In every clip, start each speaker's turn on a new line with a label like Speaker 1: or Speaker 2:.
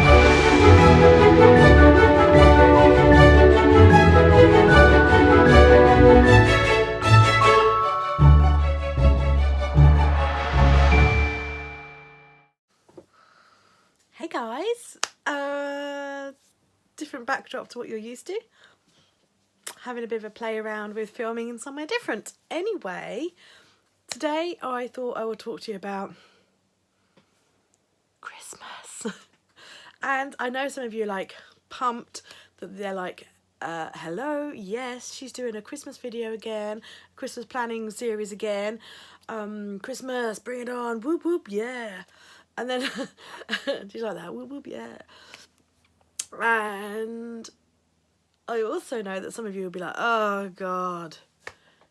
Speaker 1: Hey guys, different backdrop to what you're used to. Having a bit of a play around with filming in somewhere different. Anyway, today I thought I would talk to you about Christmas. And I know some of you are like pumped that they're like, hello, yes, she's doing a Christmas video again, Christmas planning series again, Christmas, bring it on, whoop whoop, yeah. And then she's like that, whoop whoop, yeah. And I also know that some of you will be like, oh God,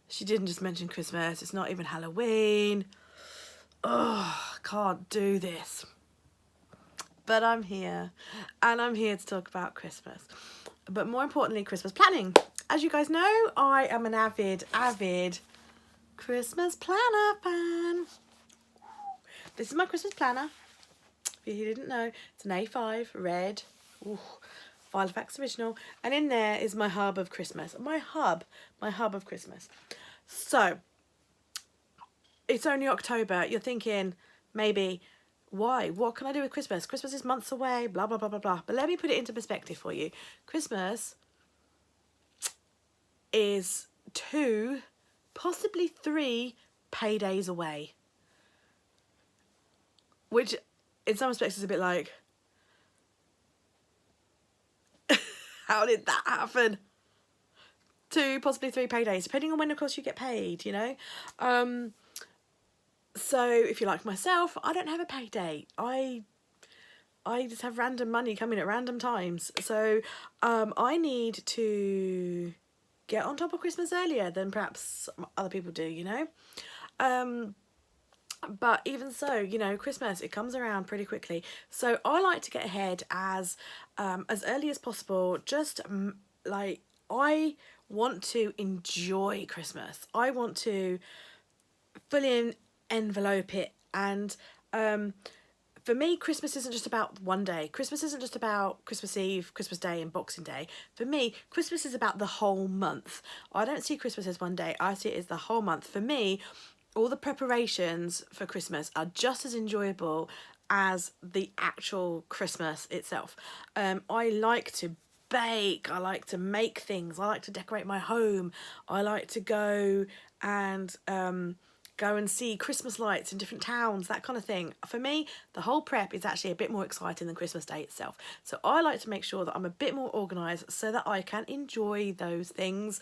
Speaker 1: she didn't just mention Christmas, it's not even Halloween. Oh, can't do this. But I'm here, and I'm here to talk about Christmas. But more importantly, Christmas planning. As you guys know, I am an avid Christmas planner fan. This is my Christmas planner. If you didn't know, it's an A5, red, Filofax original, and in there is my hub of Christmas. My hub of Christmas. So, it's only October. You're thinking, maybe, why? What can I do with Christmas? Christmas is months away, blah, blah, blah, blah, blah. But let me put it into perspective for you. Christmas is 2, possibly 3 paydays away. Which, in some respects, is a bit like, how did that happen? 2, possibly 3 paydays, depending on when, of course, you get paid, you know? So, if you're like myself, I don't have a payday. I just have random money coming at random times. So, I need to get on top of Christmas earlier than perhaps other people do, you know? But even so, you know, Christmas, it comes around pretty quickly. So I like to get ahead as early as possible. Just like, I want to enjoy Christmas. I want to fully envelope it. And for me, Christmas isn't just about one day. Christmas isn't just about Christmas Eve, Christmas Day and Boxing Day. For me, Christmas is about the whole month. I don't see Christmas as one day. I see it as the whole month. For me, all the preparations for Christmas are just as enjoyable as the actual Christmas itself. I like to bake, I like to make things, I like to decorate my home, I like to go and see Christmas lights in different towns, that kind of thing. For me, the whole prep is actually a bit more exciting than Christmas Day itself. So I like to make sure that I'm a bit more organised so that I can enjoy those things.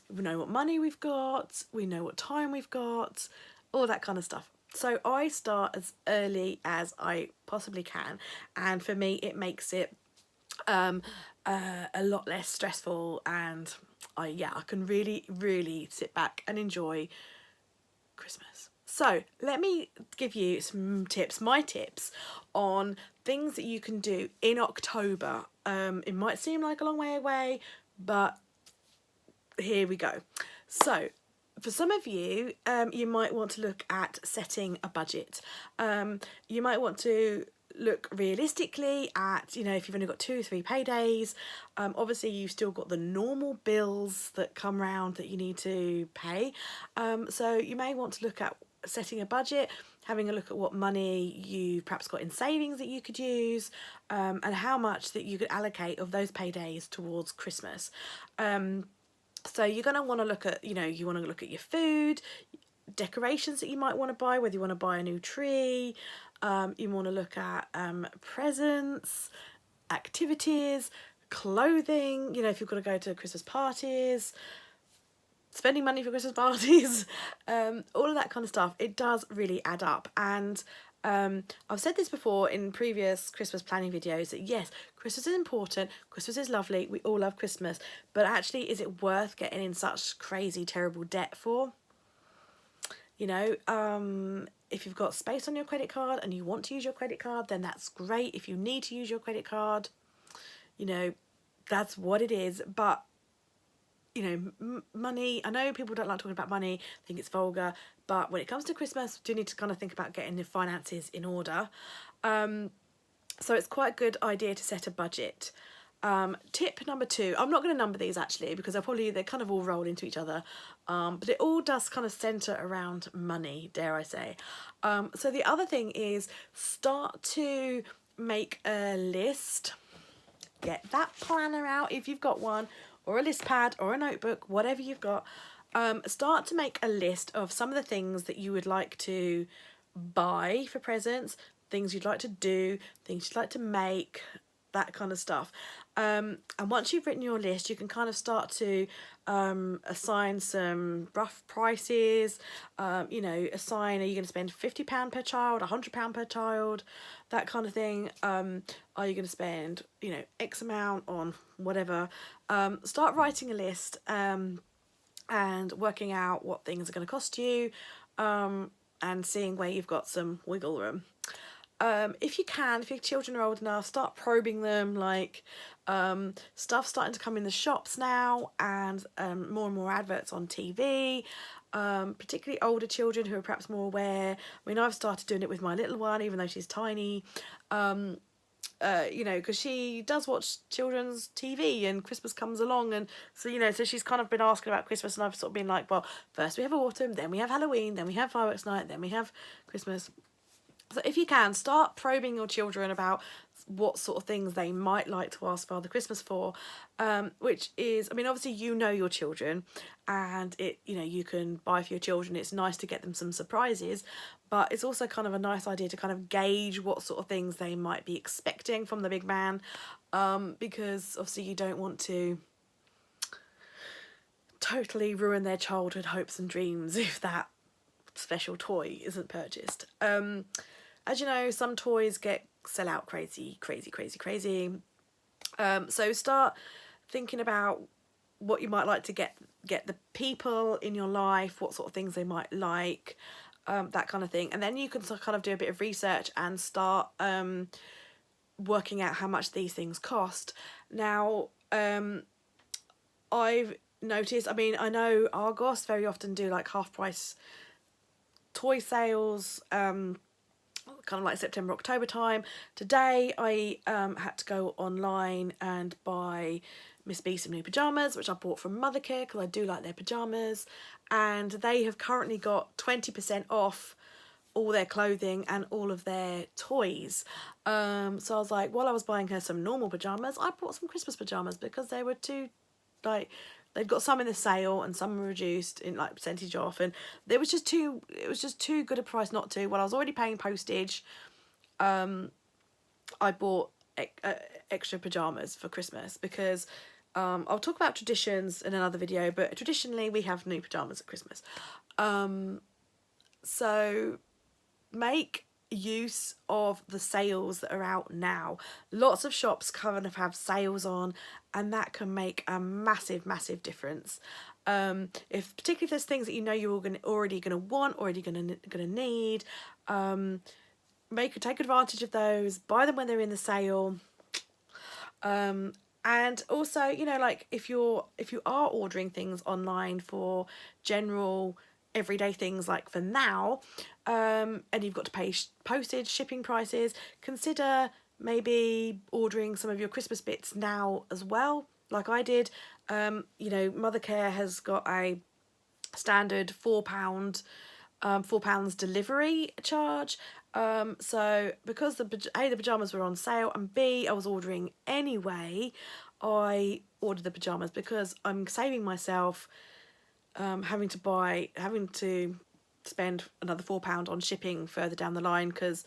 Speaker 1: We know what money we've got, we know what time we've got, all that kind of stuff. So I start as early as I possibly can, and for me it makes it a lot less stressful, and I can really sit back and enjoy Christmas. So let me give you some tips, my tips on things that you can do in October. It might seem like a long way away, but here we go. So for some of you, you might want to look at setting a budget. You might want to look realistically at, you know, if you've only got 2 or 3 paydays, obviously you've still got the normal bills that come round that you need to pay. So you may want to look at setting a budget, having a look at what money you've perhaps got in savings that you could use, and how much that you could allocate of those paydays towards Christmas. So you're going to want to look at, you know, you want to look at your food, decorations that you might want to buy, whether you want to buy a new tree, you want to look at presents, activities, clothing, you know, if you've got to go to Christmas parties, spending money for Christmas parties, all of that kind of stuff. It does really add up. And I've said this before in previous Christmas planning videos that yes, Christmas is important, Christmas is lovely, we all love Christmas, but actually is it worth getting in such crazy, terrible debt for? You know, if you've got space on your credit card and you want to use your credit card, then that's great. If you need to use your credit card, you know, that's what it is. But you know, money, I know people don't like talking about money, think it's vulgar, but when it comes to Christmas, we do need to kind of think about getting the finances in order. So it's quite a good idea to set a budget. Tip number 2, I'm not going to number these actually because they're kind of all roll into each other, but it all does kind of centre around money, dare I say. So the other thing is start to make a list. Get that planner out if you've got one, or a list pad or a notebook, whatever you've got. Start to make a list of some of the things that you would like to buy for presents, things you'd like to do, things you'd like to make, that kind of stuff. And once you've written your list, you can kind of start to assign some rough prices. You know, assign, are you going to spend £50 per child, £100 per child, that kind of thing. Are you going to spend, you know, X amount on whatever. Start writing a list and working out what things are going to cost you, and seeing where you've got some wiggle room. If you can, if your children are old enough, start probing them, like stuff starting to come in the shops now, and more and more adverts on TV, particularly older children who are perhaps more aware. I mean, I've started doing it with my little one, even though she's tiny, you know, because she does watch children's TV and Christmas comes along, and so, you know, so she's kind of been asking about Christmas, and I've sort of been like, well, first we have autumn, then we have Halloween, then we have fireworks night, then we have Christmas. So if you can, start probing your children about what sort of things they might like to ask Father Christmas for, which is, I mean, obviously you know your children, and it, you know, you can buy for your children. It's nice to get them some surprises, but it's also kind of a nice idea to kind of gauge what sort of things they might be expecting from the big man, because obviously you don't want to totally ruin their childhood hopes and dreams if that special toy isn't purchased. As you know, some toys sell out crazy. So start thinking about what you might like to get the people in your life, what sort of things they might like, that kind of thing. And then you can kind of do a bit of research and start working out how much these things cost. Now, I've noticed, I mean, I know Argos very often do like half price toy sales, kind of like September, October time. Today I had to go online and buy Miss B some new pyjamas, which I bought from Mothercare because I do like their pyjamas, and they have currently got 20% off all their clothing and all of their toys. So I was like, while I was buying her some normal pyjamas, I bought some Christmas pyjamas because they were too, like, they'd got some in the sale and some were reduced in like percentage off, and it was just too good a price not to. Well, I was already paying postage. I bought extra pyjamas for Christmas because I'll talk about traditions in another video, but traditionally we have new pyjamas at Christmas. So make use of the sales that are out now. Lots of shops kind of have sales on, and that can make a massive difference. Particularly if there's things that you know you're already going to want, already going to need, take advantage of those, buy them when they're in the sale. And also, you know, like if you are ordering things online for general everyday things, like for now, and you've got to pay postage, shipping prices, consider maybe ordering some of your Christmas bits now as well, like I did. You know, Mothercare has got a standard £4 delivery charge. So because the pyjamas were on sale, and B, I was ordering anyway, I ordered the pyjamas because I'm saving myself having to spend another £4 on shipping further down the line, because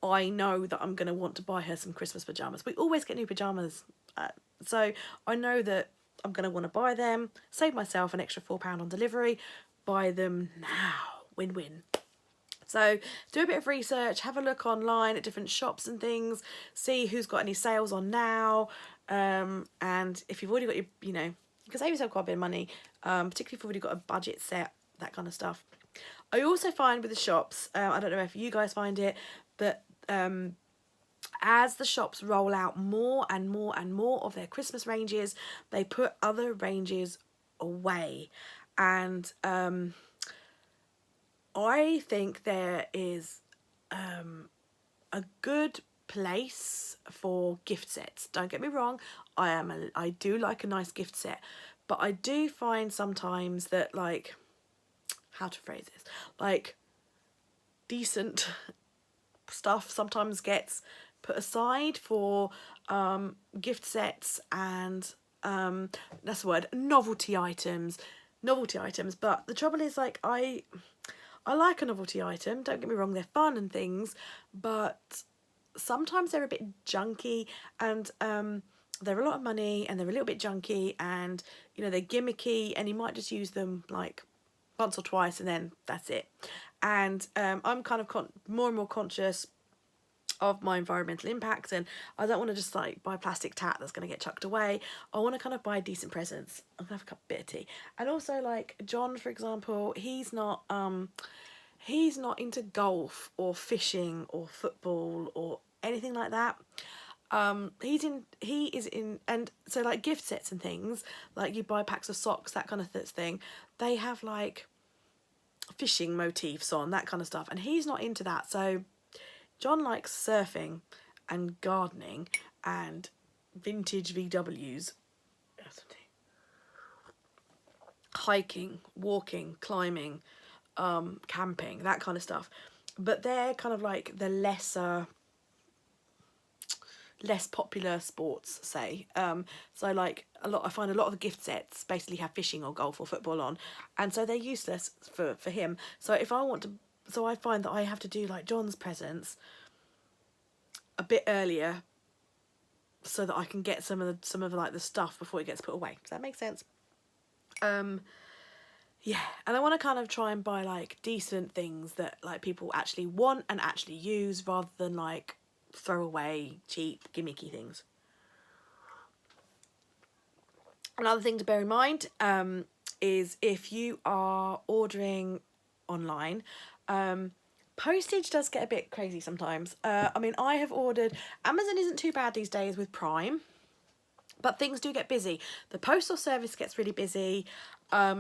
Speaker 1: I know that I'm going to want to buy her some Christmas pyjamas. We always get new pyjamas, so I know that I'm going to want to buy them, save myself an extra £4 on delivery, buy them now. Win-win. So do a bit of research, have a look online at different shops and things, see who's got any sales on now, and if you've already got you know, you can save yourself quite a bit of money, particularly if you've already got a budget set, that kind of stuff. I also find with the shops, I don't know if you guys find it, but as the shops roll out more and more of their Christmas ranges, they put other ranges away, and I think there is a good place for gift sets. Don't get me wrong, I do like a nice gift set, but I do find sometimes that, like, how to phrase this, like, decent stuff sometimes gets put aside for gift sets and that's the word, novelty items. But the trouble is, like, I like a novelty item, don't get me wrong, they're fun and things, but sometimes they're a bit junky, and they're a lot of money, and they're a little bit junky, and, you know, they're gimmicky, and you might just use them like once or twice and then that's it. And I'm kind of more and more conscious of my environmental impact, and I don't want to just like buy plastic tat that's going to get chucked away. I want to kind of buy decent presents. I'm gonna have a bit of tea. And also, like, John, for example, he's not into golf or fishing or football or anything like that. He is in, and so, like, gift sets and things, like you buy packs of socks, that kind of thing, they have like fishing motifs on, that kind of stuff, and he's not into that. So John likes surfing and gardening and vintage VWs, hiking, walking, climbing, camping, that kind of stuff. But they're kind of like the less popular sports, say. So, like, I find a lot of the gift sets basically have fishing or golf or football on, and so they're useless for him. So I find that I have to do, like, John's presents a bit earlier so that I can get some of like the stuff before it gets put away. Does that make sense? Yeah, and I want to kind of try and buy, like, decent things that, like, people actually want and actually use, rather than, like, throw away cheap gimmicky things. Another thing to bear in mind is if you are ordering online, postage does get a bit crazy sometimes. I mean, I have ordered, Amazon isn't too bad these days with Prime, but things do get busy. The postal service gets really busy,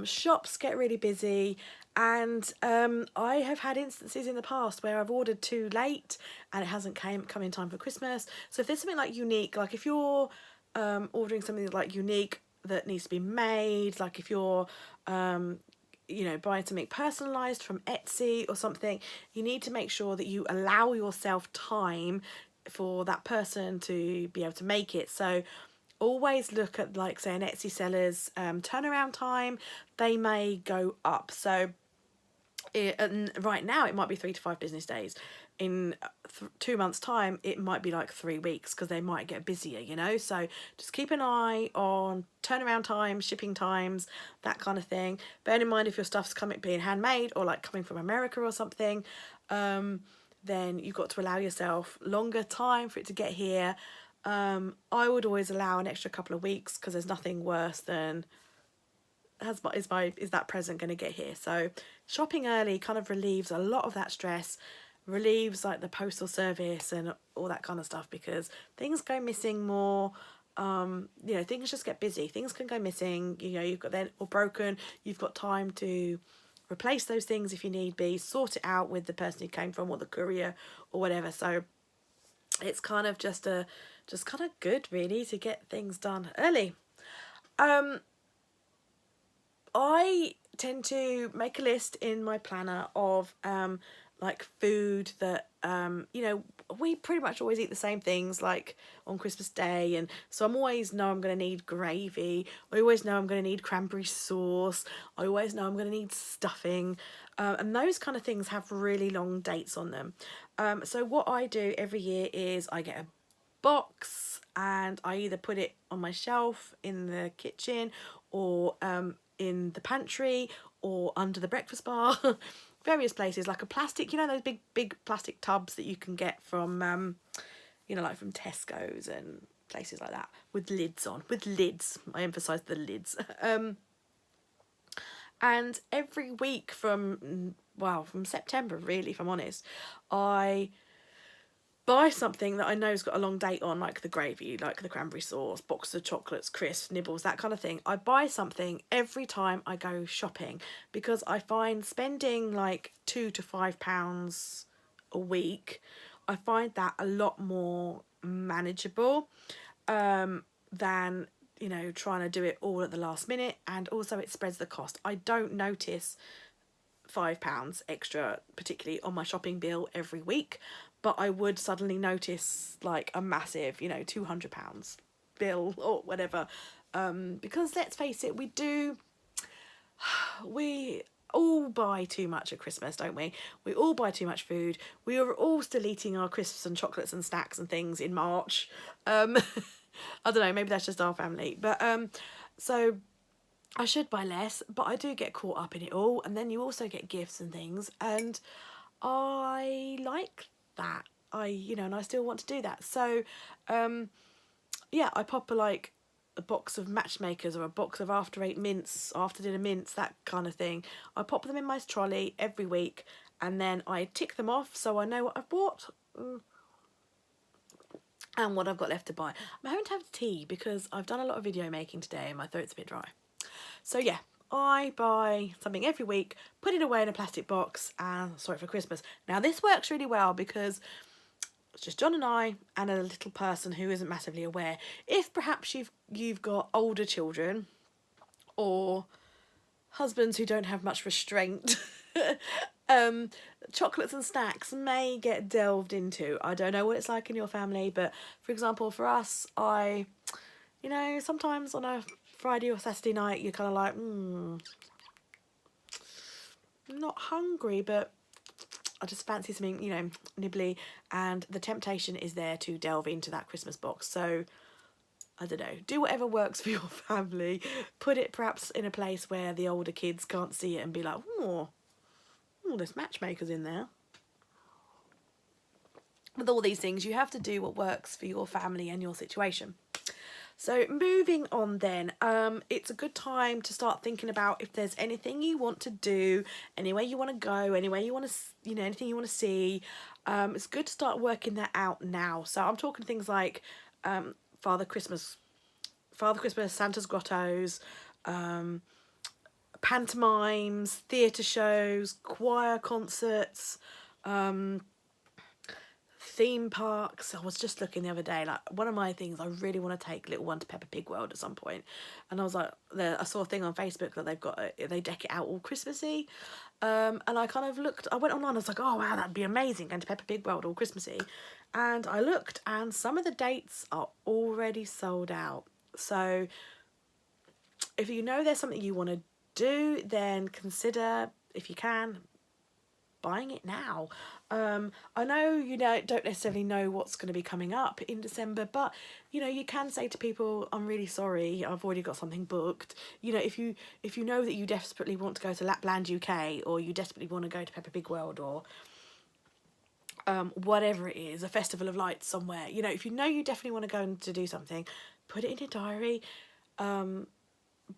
Speaker 1: shops get really busy, and I have had instances in the past where I've ordered too late and it hasn't come in time for Christmas. So if there's something like unique, like if you're ordering something like unique that needs to be made, like if you're you know, buying something personalised from Etsy or something, you need to make sure that you allow yourself time for that person to be able to make it. So always look at, like, say, an Etsy seller's turnaround time. They may go up. So right now it might be 3 to 5 business days. In 2 months' time, it might be like 3 weeks, because they might get busier, you know. So just keep an eye on turnaround times, shipping times, that kind of thing. Bear in mind, if your stuff's being handmade or, like, coming from America or something, then you've got to allow yourself longer time for it to get here. I would always allow an extra couple of weeks, because there's nothing worse than is that present going to get here. So shopping early kind of relieves a lot of that stress, relieves, like, the postal service and all that kind of stuff, because things go missing more. You know, things just get busy, things can go missing, you know, you've got then, or broken, you've got time to replace those things if you need be, sort it out with the person who came from, or the courier or whatever. So it's kind of just kind of good, really, to get things done early. I tend to make a list in my planner of like food that you know, we pretty much always eat the same things, like, on Christmas Day, and so I'm always know I'm going to need gravy, I always know I'm going to need cranberry sauce, I always know I'm going to need stuffing, and those kind of things have really long dates on them. So what I do every year is I get a box, and I either put it on my shelf in the kitchen, or in the pantry, or under the breakfast bar, various places, like a plastic, you know, those big plastic tubs that you can get from you know, like from Tesco's and places like that, with lids on, I emphasize the lids. And every week from September, really, if I'm honest, I buy something that I know's got a long date on, like the gravy, like the cranberry sauce, box of chocolates, crisps, nibbles, that kind of thing. I buy something every time I go shopping, because I find spending like £2 to £5 a week, I find that a lot more manageable than, you know, trying to do it all at the last minute, and also it spreads the cost. I don't notice £5 extra particularly on my shopping bill every week, but I would suddenly notice like a massive, you know, £200 bill or whatever, because let's face it, we all buy too much at Christmas, don't we? We all buy too much food. We are all still eating our crisps and chocolates and snacks and things in March. I don't know, maybe that's just our family, but so I should buy less, but I do get caught up in it all, and then you also get gifts and things, and I like that. And I still want to do that. So, yeah, I pop a box of matchmakers or a box of after eight mints, after dinner mints, that kind of thing. I pop them in my trolley every week, and then I tick them off so I know what I've bought and what I've got left to buy. I'm having to have tea because I've done a lot of video making today and my throat's a bit dry. So yeah, I buy something every week, put it away in a plastic box, and store it for Christmas. Now this works really well because it's just John and I and a little person who isn't massively aware. If perhaps you've got older children or husbands who don't have much restraint, chocolates and snacks may get delved into. I don't know what it's like in your family, but for example, for us, sometimes on a Friday or Saturday night, you're kind of like, not hungry, but I just fancy something, nibbly, and the temptation is there to delve into that Christmas box. So, I don't know, do whatever works for your family. Put it perhaps in a place where the older kids can't see it and be like, there's matchmakers in there. With all these things, you have to do what works for your family and your situation. So moving on then, it's a good time to start thinking about if there's anything you want to do, anywhere you want to go, anywhere you want to, anything you want to see. It's good to start working that out now. So I'm talking things like Father Christmas, Santa's grottos, pantomimes, theatre shows, choir concerts, theme parks. I was just looking the other day, like one of my things, I really want to take little one to Peppa Pig World at some point, and I was like, I saw a thing on Facebook that they deck it out all Christmassy, and I went online, I was like, oh wow, that'd be amazing, going to Peppa Pig World all Christmassy, and I looked, and some of the dates are already sold out. So if you know there's something you want to do, then consider, if you can, buying it now. I know you don't necessarily know what's going to be coming up in December, but you can say to people, I'm really sorry, I've already got something booked. If you know that you desperately want to go to Lapland UK, or you desperately want to go to Peppa Pig World, or whatever it is, a festival of lights somewhere, if you know you definitely want to go and to do something, put it in your diary.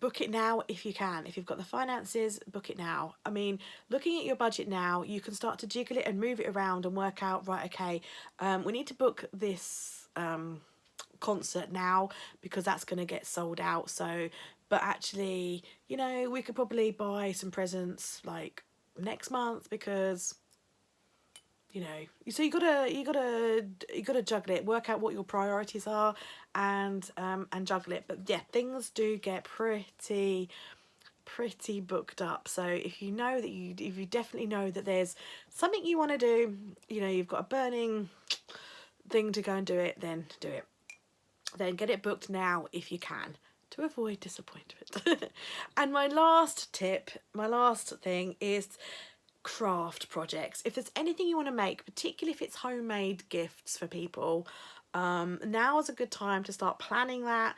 Speaker 1: Book it now if you can. If you've got the finances, book it now. I mean, looking at your budget now, you can start to jiggle it and move it around and work out, right, okay, we need to book this concert now because that's going to get sold out. So, but actually, we could probably buy some presents like next month because so you gotta juggle it, work out what your priorities are, and juggle it. But yeah, things do get pretty booked up. So if you definitely know that there's something you want to do, you've got a burning thing to go and do it, then do it. Then get it booked now if you can, to avoid disappointment. And my last thing is craft projects. If there's anything you want to make, particularly if it's homemade gifts for people, now is a good time to start planning that,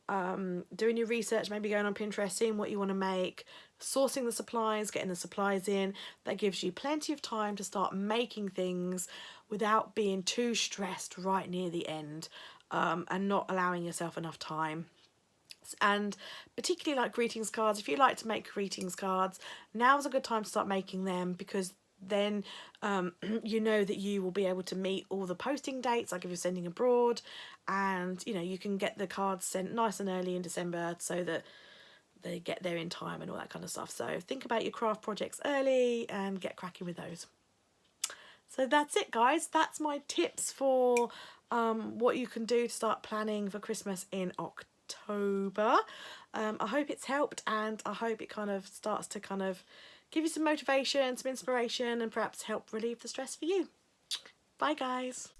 Speaker 1: doing your research, maybe going on Pinterest, seeing what you want to make, sourcing the supplies, getting the supplies in. That gives you plenty of time to start making things without being too stressed right near the end, and not allowing yourself enough time. And particularly like greetings cards, if you like to make greetings cards, now's a good time to start making them, because then you know that you will be able to meet all the posting dates, like if you're sending abroad, and you can get the cards sent nice and early in December so that they get there in time and all that kind of stuff. So think about your craft projects early and get cracking with those. So that's it, guys. That's my tips for what you can do to start planning for Christmas in October. I hope it's helped, and I hope it kind of starts to kind of give you some motivation, some inspiration, and perhaps help relieve the stress for you. Bye, guys.